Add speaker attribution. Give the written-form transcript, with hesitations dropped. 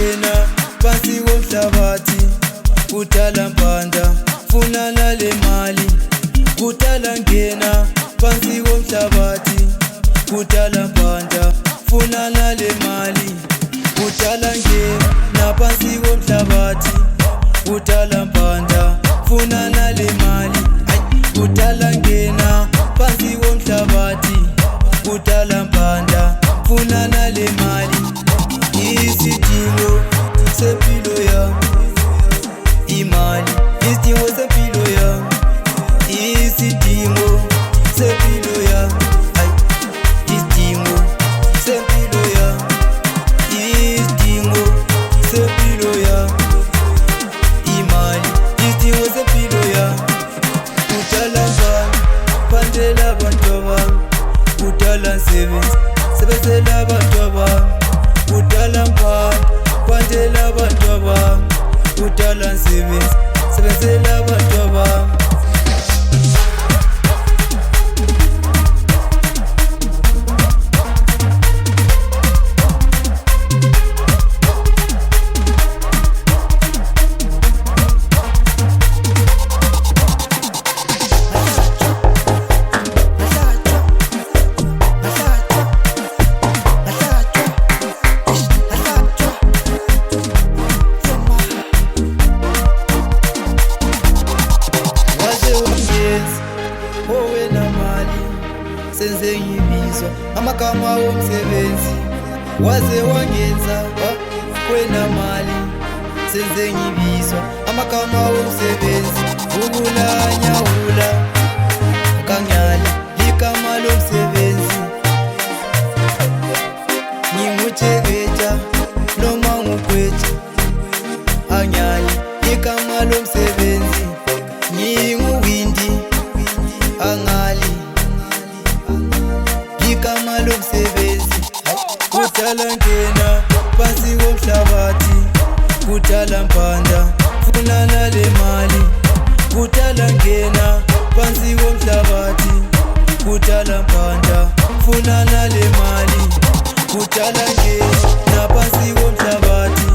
Speaker 1: ngena phansi komhlabathi kudala mpanda funana le mali kudala ngena phansi komhlabathi kudala mpanda funana le mali kudala ngena phansi komhlabathi kudala mpanda funana le mali kudala ngena phansi komhlabathi kudala mpanda funana le mali isidingo sempilo yami imali isidingo sempilo yami isidingo sempilo yami isidingo sempilo yami isidingo sempilo yami imali isidingo sempilo yami kudala pandela abantu bami kudala sebenzela abantu bami kudala pandela abantu bami kudala sebenzela abantu bami senze ngibizwa amagama omsebenzi waze wangenza kwena mali senze ngibizwa amagama omsebenzi ukulanyawula kanyali ligama lomsebenzi ngimutheketha noma ngugwetha anyali ligama lomsebenzi nginguwindi angali igama lomsebenzi kudala ngena phansi komhlabathi kudala mpanda funana le mali kudala ngena phansi komhlabathi kudala mpanda funana le mali kudala ngena phansi komhlabathi